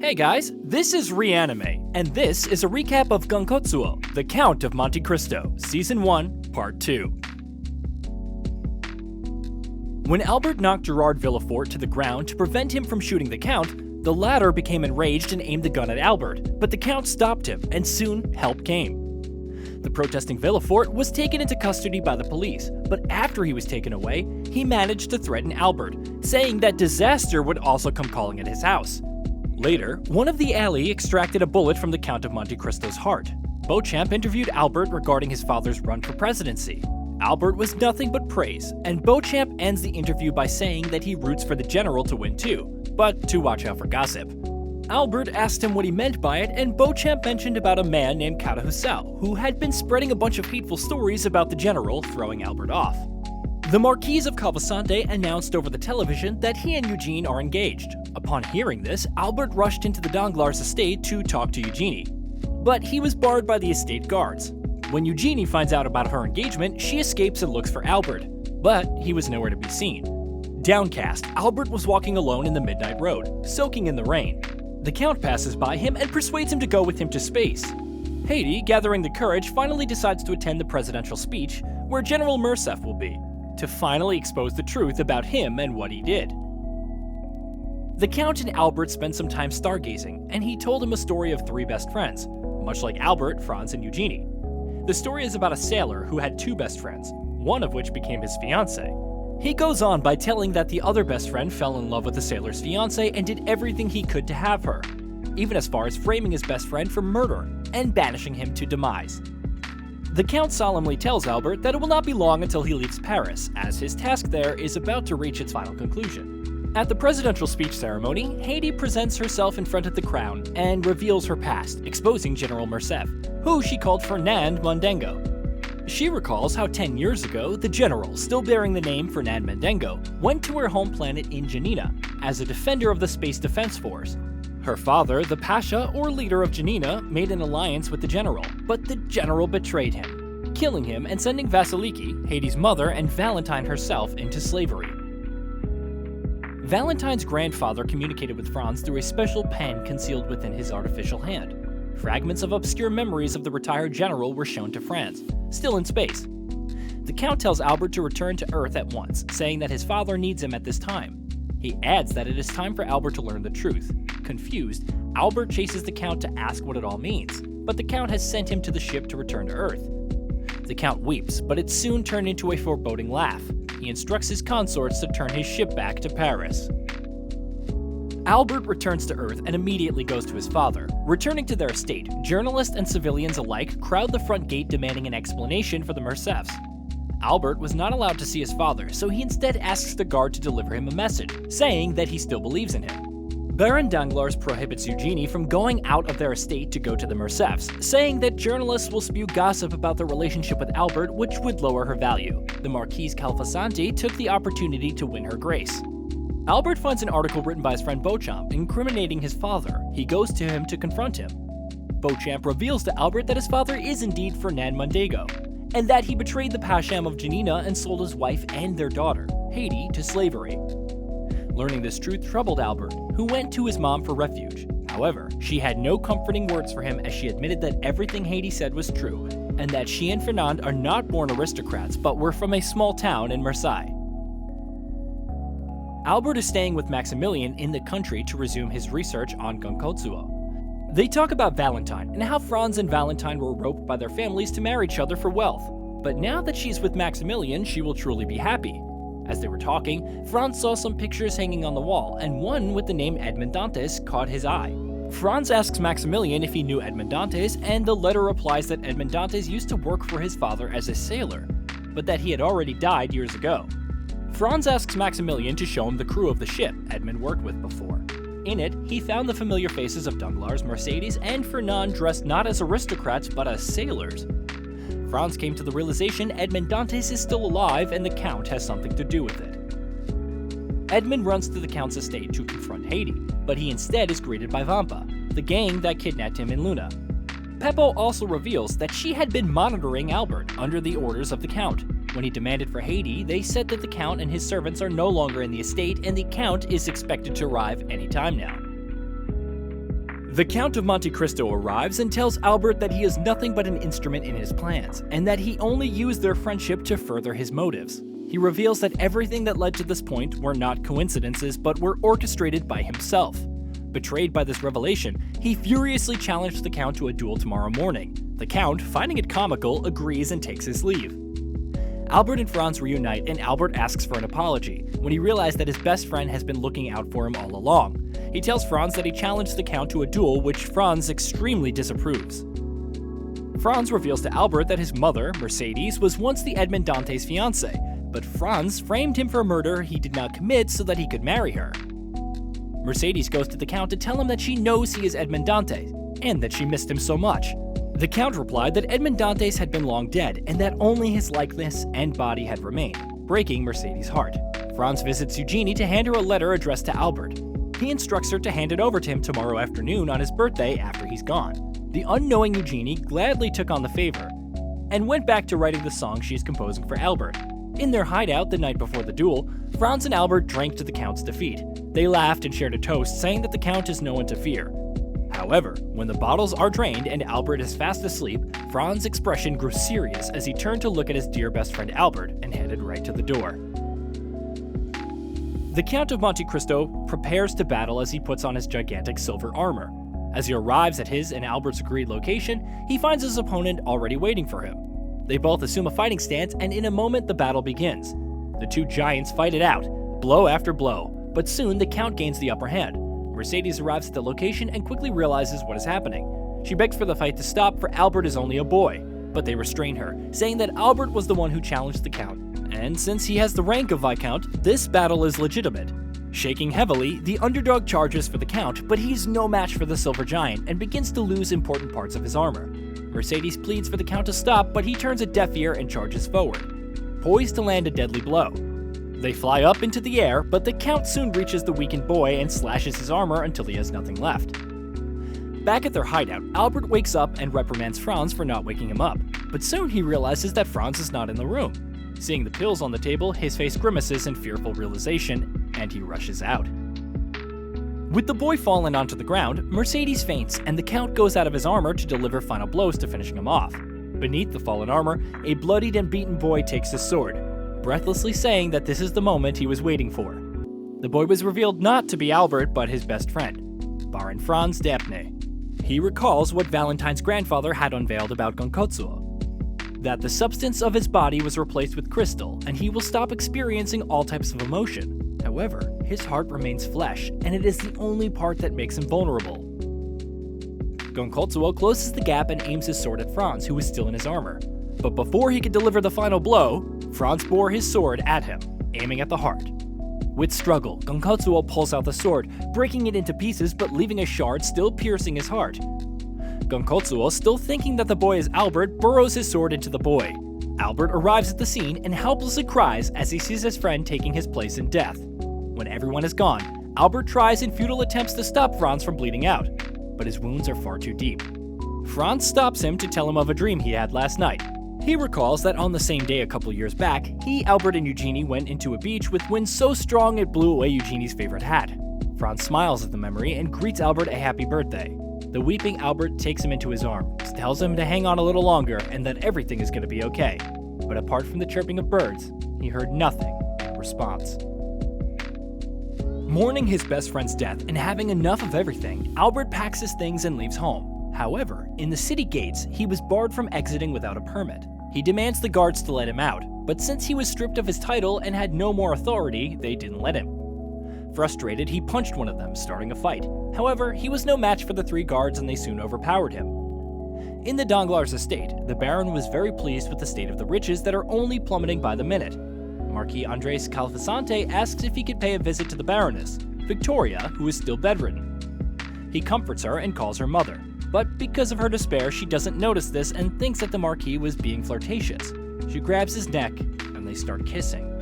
Hey guys, this is Reanime, and this is a recap of Gankutsuou, The Count of Monte Cristo, Season 1, Part 2. When Albert knocked Gerard Villefort to the ground to prevent him from shooting the Count, the latter became enraged and aimed the gun at Albert, but the Count stopped him, and soon help came. The protesting Villefort was taken into custody by the police, but after he was taken away, he managed to threaten Albert, saying that disaster would also come calling at his house. Later, one of the alley extracted a bullet from the Count of Monte Cristo's heart. Beauchamp interviewed Albert regarding his father's run for presidency. Albert was nothing but praise, and Beauchamp ends the interview by saying that he roots for the general to win too, but to watch out for gossip. Albert asked him what he meant by it, and Beauchamp mentioned about a man named Count who had been spreading a bunch of hateful stories about the general, throwing Albert off. The Marquis of Calvasante announced over the television that he and Eugene are engaged. Upon hearing this, Albert rushed into the Danglars' estate to talk to Eugenie, but he was barred by the estate guards. When Eugenie finds out about her engagement, she escapes and looks for Albert, but he was nowhere to be seen. Downcast, Albert was walking alone in the midnight road, soaking in the rain. The Count passes by him and persuades him to go with him to space. Haiti, gathering the courage, finally decides to attend the presidential speech, where General Morcerf will be, to finally expose the truth about him and what he did. The Count and Albert spent some time stargazing, and he told him a story of three best friends, much like Albert, Franz, and Eugenie. The story is about a sailor who had two best friends, one of which became his fiancée. He goes on by telling that the other best friend fell in love with the sailor's fiancée and did everything he could to have her, even as far as framing his best friend for murder and banishing him to demise. The Count solemnly tells Albert that it will not be long until he leaves Paris, as his task there is about to reach its final conclusion. At the presidential speech ceremony, Haiti presents herself in front of the crown and reveals her past, exposing General Morcerf, who she called Fernand Mondego. She recalls how 10 years ago, the general, still bearing the name Fernand Mondego, went to her home planet in Janina as a defender of the Space Defense Force. Her father, the Pasha, or leader of Janina, made an alliance with the general, but the general betrayed him, killing him and sending Vasiliki, Haiti's mother, and Valentine herself into slavery. Valentine's grandfather communicated with Franz through a special pen concealed within his artificial hand. Fragments of obscure memories of the retired general were shown to Franz, still in space. The Count tells Albert to return to Earth at once, saying that his father needs him at this time. He adds that it is time for Albert to learn the truth. Confused, Albert chases the Count to ask what it all means, but the Count has sent him to the ship to return to Earth. The Count weeps, but it soon turned into a foreboding laugh. He instructs his consorts to turn his ship back to Paris. Albert returns to Earth and immediately goes to his father. Returning to their estate, journalists and civilians alike crowd the front gate demanding an explanation for the Morcerfs. Albert was not allowed to see his father, so he instead asks the guard to deliver him a message, saying that he still believes in him. Baron Danglars prohibits Eugenie from going out of their estate to go to the Morcerfs, saying that journalists will spew gossip about their relationship with Albert, which would lower her value. The Marquise Calvasante took the opportunity to win her grace. Albert finds an article written by his friend Beauchamp incriminating his father. He goes to him to confront him. Beauchamp reveals to Albert that his father is indeed Fernand Mondego, and that he betrayed the Pasham of Janina and sold his wife and their daughter, Haiti, to slavery. Learning this truth troubled Albert, who went to his mom for refuge. However, she had no comforting words for him as she admitted that everything Haiti said was true, and that she and Fernand are not born aristocrats but were from a small town in Marseille. Albert is staying with Maximilian in the country to resume his research on Gankutsuou. They talk about Valentine and how Franz and Valentine were roped by their families to marry each other for wealth. But now that she's with Maximilian, she will truly be happy. As they were talking, Franz saw some pictures hanging on the wall, and one with the name Edmond Dantes caught his eye. Franz asks Maximilian if he knew Edmond Dantes, and the letter replies that Edmond Dantes used to work for his father as a sailor, but that he had already died years ago. Franz asks Maximilian to show him the crew of the ship Edmond worked with before. In it, he found the familiar faces of Danglars, Mercedes, and Fernand dressed not as aristocrats but as sailors. Franz came to the realization Edmond Dantes is still alive and the Count has something to do with it. Edmond runs to the Count's estate to confront Haiti, but he instead is greeted by Vampa, the gang that kidnapped him in Luna. Peppo also reveals that she had been monitoring Albert under the orders of the Count. When he demanded for Haiti, they said that the Count and his servants are no longer in the estate and the Count is expected to arrive any time now. The Count of Monte Cristo arrives and tells Albert that he is nothing but an instrument in his plans, and that he only used their friendship to further his motives. He reveals that everything that led to this point were not coincidences, but were orchestrated by himself. Betrayed by this revelation, he furiously challenged the Count to a duel tomorrow morning. The Count, finding it comical, agrees and takes his leave. Albert and Franz reunite, and Albert asks for an apology, when he realizes that his best friend has been looking out for him all along. He tells Franz that he challenged the Count to a duel, which Franz extremely disapproves. Franz reveals to Albert that his mother, Mercedes, was once the Edmond Dante's fiancée, but Franz framed him for a murder he did not commit so that he could marry her. Mercedes goes to the Count to tell him that she knows he is Edmond Dantes, and that she missed him so much. The Count replied that Edmond Dantes had been long dead, and that only his likeness and body had remained, breaking Mercedes' heart. Franz visits Eugenie to hand her a letter addressed to Albert. He instructs her to hand it over to him tomorrow afternoon on his birthday after he's gone. The unknowing Eugenie gladly took on the favor, and went back to writing the song she is composing for Albert. In their hideout the night before the duel, Franz and Albert drank to the Count's defeat. They laughed and shared a toast, saying that the Count is no one to fear. However, when the bottles are drained and Albert is fast asleep, Franz's expression grew serious as he turned to look at his dear best friend Albert and headed right to the door. The Count of Monte Cristo prepares to battle as he puts on his gigantic silver armor. As he arrives at his and Albert's agreed location, he finds his opponent already waiting for him. They both assume a fighting stance, and in a moment the battle begins. The two giants fight it out, blow after blow, but soon the Count gains the upper hand. Mercedes arrives at the location and quickly realizes what is happening. She begs for the fight to stop, for Albert is only a boy, but they restrain her, saying that Albert was the one who challenged the Count, and since he has the rank of Viscount, this battle is legitimate. Shaking heavily, the underdog charges for the Count, but he's no match for the Silver Giant and begins to lose important parts of his armor. Mercedes pleads for the Count to stop, but he turns a deaf ear and charges forward, poised to land a deadly blow. They fly up into the air, but the Count soon reaches the weakened boy and slashes his armor until he has nothing left. Back at their hideout, Albert wakes up and reprimands Franz for not waking him up, but soon he realizes that Franz is not in the room. Seeing the pills on the table, his face grimaces in fearful realization, and he rushes out. With the boy fallen onto the ground, Mercedes faints, and the Count goes out of his armor to deliver final blows to finishing him off. Beneath the fallen armor, a bloodied and beaten boy takes his sword, breathlessly saying that this is the moment he was waiting for. The boy was revealed not to be Albert, but his best friend, Baron Franz Daphne. He recalls what Valentine's grandfather had unveiled about Gankutsuou, that the substance of his body was replaced with crystal, and he will stop experiencing all types of emotion. However, his heart remains flesh, and it is the only part that makes him vulnerable. Gankutsuou closes the gap and aims his sword at Franz, who is still in his armor. But before he could deliver the final blow, Franz bore his sword at him, aiming at the heart. With struggle, Gankutsuou pulls out the sword, breaking it into pieces but leaving a shard still piercing his heart. Gankutsuou, still thinking that the boy is Albert, burrows his sword into the boy. Albert arrives at the scene and helplessly cries as he sees his friend taking his place in death. When everyone is gone, Albert tries in futile attempts to stop Franz from bleeding out, but his wounds are far too deep. Franz stops him to tell him of a dream he had last night. He recalls that on the same day a couple years back, he, Albert, and Eugenie went into a beach with wind so strong it blew away Eugenie's favorite hat. Franz smiles at the memory and greets Albert a happy birthday. The weeping Albert takes him into his arms, tells him to hang on a little longer and that everything is going to be okay. But apart from the chirping of birds, he heard nothing in response. Mourning his best friend's death and having enough of everything, Albert packs his things and leaves home. However, in the city gates, he was barred from exiting without a permit. He demands the guards to let him out, but since he was stripped of his title and had no more authority, they didn't let him. Frustrated, he punched one of them, starting a fight. However, he was no match for the three guards and they soon overpowered him. In the Danglars' estate, the Baron was very pleased with the state of the riches that are only plummeting by the minute. Marquis Andres Calfasante asks if he could pay a visit to the Baroness, Victoria, who is still bedridden. He comforts her and calls her mother, but because of her despair, she doesn't notice this and thinks that the Marquis was being flirtatious. She grabs his neck and they start kissing.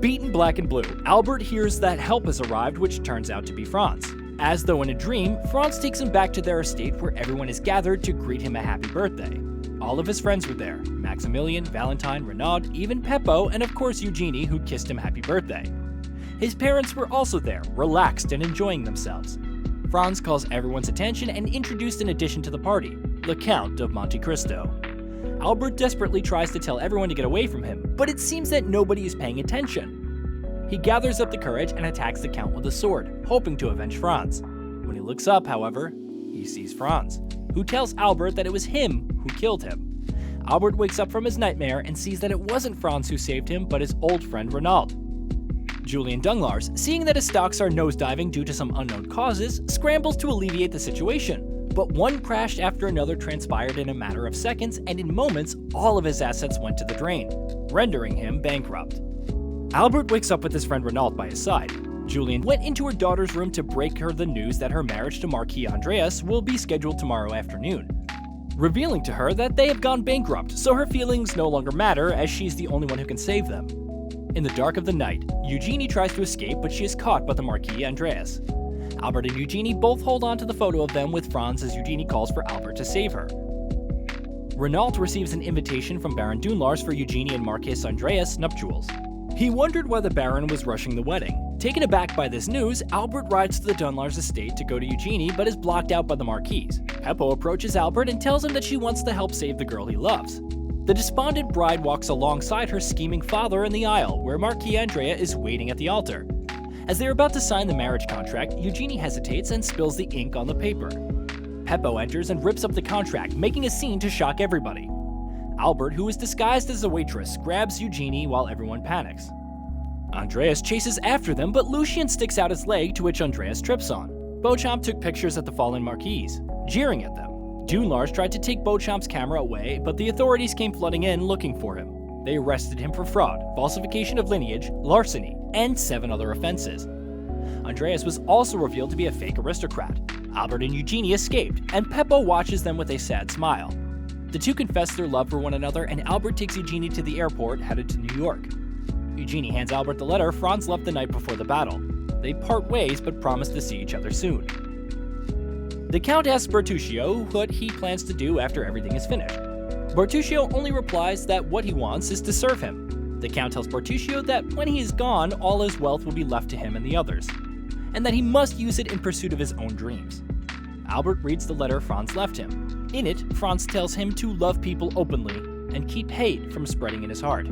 Beaten black and blue, Albert hears that help has arrived, which turns out to be Franz. As though in a dream, Franz takes him back to their estate where everyone is gathered to greet him a happy birthday. All of his friends were there, Maximilian, Valentine, Renaud, even Peppo, and of course Eugenie, who kissed him happy birthday. His parents were also there, relaxed and enjoying themselves. Franz calls everyone's attention and introduced an addition to the party, the Count of Monte Cristo. Albert desperately tries to tell everyone to get away from him, but it seems that nobody is paying attention. He gathers up the courage and attacks the Count with a sword, hoping to avenge Franz. When he looks up, however, he sees Franz, who tells Albert that it was him who killed him. Albert wakes up from his nightmare and sees that it wasn't Franz who saved him, but his old friend Renaud. Julian Dunglars, seeing that his stocks are nosediving due to some unknown causes, scrambles to alleviate the situation, but one crash after another transpired in a matter of seconds, and in moments, all of his assets went to the drain, rendering him bankrupt. Albert wakes up with his friend Renaud by his side. Julian went into her daughter's room to break her the news that her marriage to Marquis Andreas will be scheduled tomorrow afternoon, revealing to her that they have gone bankrupt, so her feelings no longer matter as she's the only one who can save them. In the dark of the night, Eugenie tries to escape, but she is caught by the Marquis Andreas. Albert and Eugenie both hold on to the photo of them with Franz as Eugenie calls for Albert to save her. Renaud receives an invitation from Baron Dunlars for Eugenie and Marquis Andreas' nuptials. He wondered why the Baron was rushing the wedding. Taken aback by this news, Albert rides to the Dunlars estate to go to Eugenie but is blocked out by the Marquis. Peppo approaches Albert and tells him that she wants to help save the girl he loves. The despondent bride walks alongside her scheming father in the aisle, where Marquis Andrea is waiting at the altar. As they are about to sign the marriage contract, Eugenie hesitates and spills the ink on the paper. Peppo enters and rips up the contract, making a scene to shock everybody. Albert, who is disguised as a waitress, grabs Eugenie while everyone panics. Andreas chases after them, but Lucien sticks out his leg, to which Andreas trips on. Beauchamp took pictures at the fallen Marquis, jeering at them. Dunlars tried to take Beauchamp's camera away, but the authorities came flooding in looking for him. They arrested him for fraud, falsification of lineage, larceny, and 7 other offenses. Andreas was also revealed to be a fake aristocrat. Albert and Eugenie escaped, and Peppo watches them with a sad smile. The two confess their love for one another, and Albert takes Eugenie to the airport, headed to New York. Eugenie hands Albert the letter Franz left the night before the battle. They part ways, but promise to see each other soon. The Count asks Bertuccio what he plans to do after everything is finished. Bertuccio only replies that what he wants is to serve him. The Count tells Bertuccio that when he is gone, all his wealth will be left to him and the others, and that he must use it in pursuit of his own dreams. Albert reads the letter Franz left him. In it, Franz tells him to love people openly and keep hate from spreading in his heart.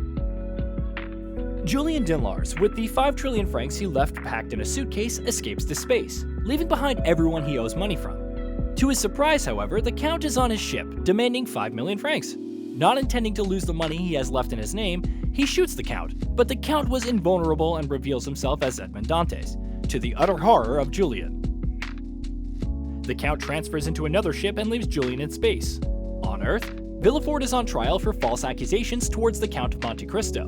Julian Dunlars, with the 5 trillion francs he left packed in a suitcase, escapes to space, leaving behind everyone he owes money from. To his surprise, however, the Count is on his ship, demanding 5 million francs. Not intending to lose the money he has left in his name, he shoots the Count, but the Count was invulnerable and reveals himself as Edmond Dantes, to the utter horror of Julian. The Count transfers into another ship and leaves Julian in space. On Earth, Villefort is on trial for false accusations towards the Count of Monte Cristo.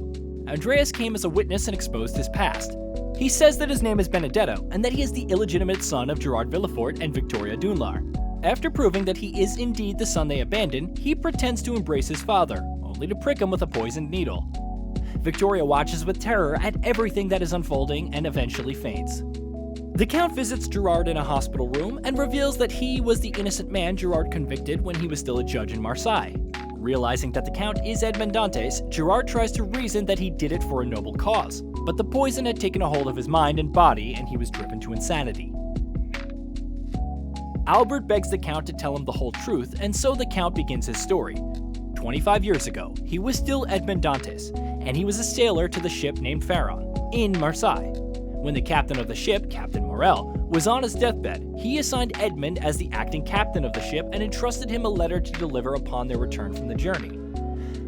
Andreas came as a witness and exposed his past. He says that his name is Benedetto, and that he is the illegitimate son of Gerard Villefort and Victoria Dunlar. After proving that he is indeed the son they abandoned, he pretends to embrace his father, only to prick him with a poisoned needle. Victoria watches with terror at everything that is unfolding and eventually faints. The Count visits Gerard in a hospital room and reveals that he was the innocent man Gerard convicted when he was still a judge in Marseille. Realizing that the Count is Edmond Dantes, Gerard tries to reason that he did it for a noble cause, but the poison had taken a hold of his mind and body and he was driven to insanity. Albert begs the Count to tell him the whole truth, and so the Count begins his story. 25 years ago, he was still Edmond Dantes, and he was a sailor to the ship named Pharaon, in Marseille. When the captain of the ship, Captain Morel, was on his deathbed, he assigned Edmond as the acting captain of the ship and entrusted him a letter to deliver upon their return from the journey.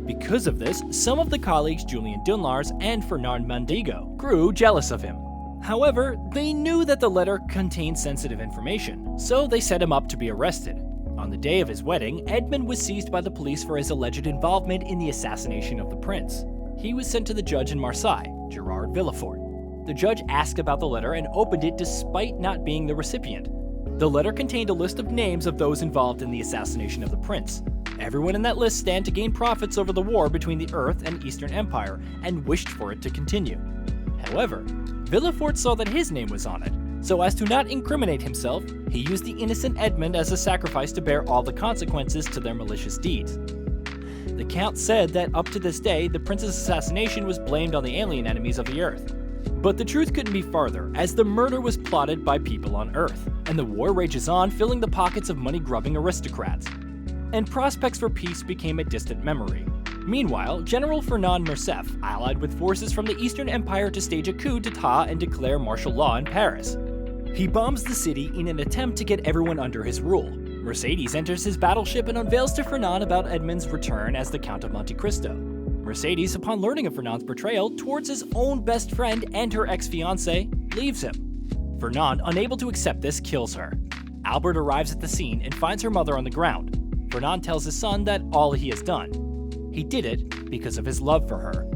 Because of this, some of the colleagues Julian Dunlars and Fernand Mendigo grew jealous of him. However, they knew that the letter contained sensitive information, so they set him up to be arrested. On the day of his wedding, Edmond was seized by the police for his alleged involvement in the assassination of the prince. He was sent to the judge in Marseille, Gerard Villefort. The judge asked about the letter and opened it despite not being the recipient. The letter contained a list of names of those involved in the assassination of the prince. Everyone in that list stand to gain profits over the war between the Earth and Eastern Empire and wished for it to continue. However, Villefort saw that his name was on it, so as to not incriminate himself, he used the innocent Edmond as a sacrifice to bear all the consequences to their malicious deeds. The Count said that up to this day, the prince's assassination was blamed on the alien enemies of the Earth. But the truth couldn't be farther, as the murder was plotted by people on Earth. and the war rages on, filling the pockets of money-grubbing aristocrats. And prospects for peace became a distant memory. Meanwhile, General Fernand Morcerf allied with forces from the Eastern Empire to stage a coup d'etat and declare martial law in Paris. He bombs the city in an attempt to get everyone under his rule. Mercedes enters his battleship and unveils to Fernand about Edmond's return as the Count of Monte Cristo. Mercedes, upon learning of Fernand's betrayal towards his own best friend and her ex-fiancé, leaves him. Fernand, unable to accept this, kills her. Albert arrives at the scene and finds her mother on the ground. Fernand tells his son that all he has done. He did it because of his love for her.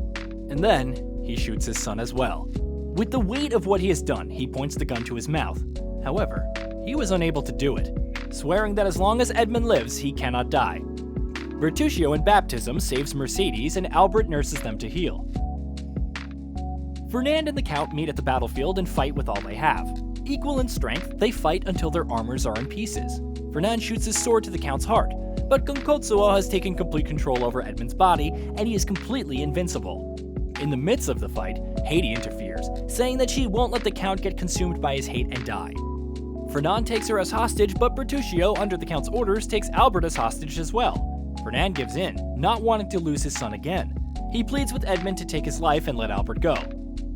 And then, he shoots his son as well. With the weight of what he has done, he points the gun to his mouth. However, he was unable to do it, swearing that as long as Edmond lives, he cannot die. Bertuccio in baptism saves Mercedes and Albert nurses them to heal. Fernand and the Count meet at the battlefield and fight with all they have. Equal in strength, they fight until their armors are in pieces. Fernand shoots his sword to the Count's heart, but Gankutsuou has taken complete control over Edmond's body, and he is completely invincible. In the midst of the fight, Haiti interferes, saying that she won't let the Count get consumed by his hate and die. Fernand takes her as hostage, but Bertuccio, under the Count's orders, takes Albert as hostage as well. Fernand gives in, not wanting to lose his son again. He pleads with Edmond to take his life and let Albert go.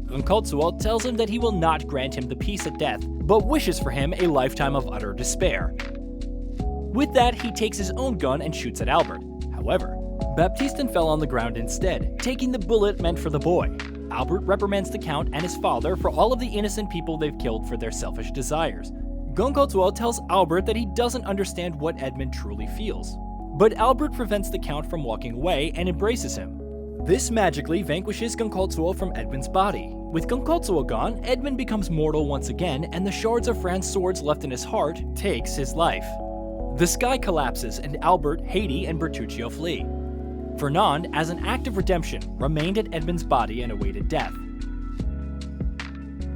Gankutsuou tells him that he will not grant him the peace at death, but wishes for him a lifetime of utter despair. With that, he takes his own gun and shoots at Albert. However, Baptistin fell on the ground instead, taking the bullet meant for the boy. Albert reprimands the Count and his father for all of the innocent people they've killed for their selfish desires. Gankutsuou tells Albert that he doesn't understand what Edmond truly feels. But Albert prevents the Count from walking away and embraces him. This magically vanquishes Gankutsuou from Edmond's body. With Gankutsuou gone, Edmond becomes mortal once again, and the shards of Franz's swords left in his heart takes his life. The sky collapses, and Albert, Haiti, and Bertuccio flee. Fernand, as an act of redemption, remained at Edmond's body and awaited death.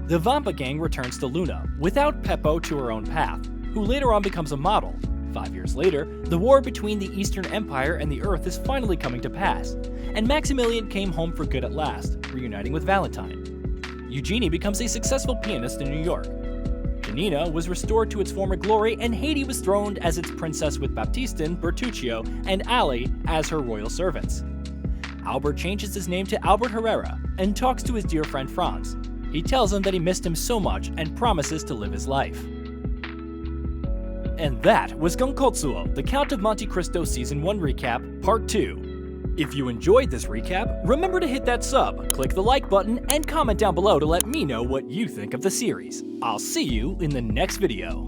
The Vampa gang returns to Luna, without Peppo to her own path, who later on becomes a model. 5 years later, the war between the Eastern Empire and the Earth is finally coming to pass, and Maximilian came home for good at last, reuniting with Valentine. Eugenie becomes a successful pianist in New York. Janina was restored to its former glory, and Haiti was throned as its princess with Baptistin, Bertuccio, and Ali as her royal servants. Albert changes his name to Albert Herrera and talks to his dear friend Franz. He tells him that he missed him so much and promises to live his life. And that was Gankutsuou, the Count of Monte Cristo Season 1 Recap, Part 2. If you enjoyed this recap, remember to hit that sub, click the like button, and comment down below to let me know what you think of the series. I'll see you in the next video.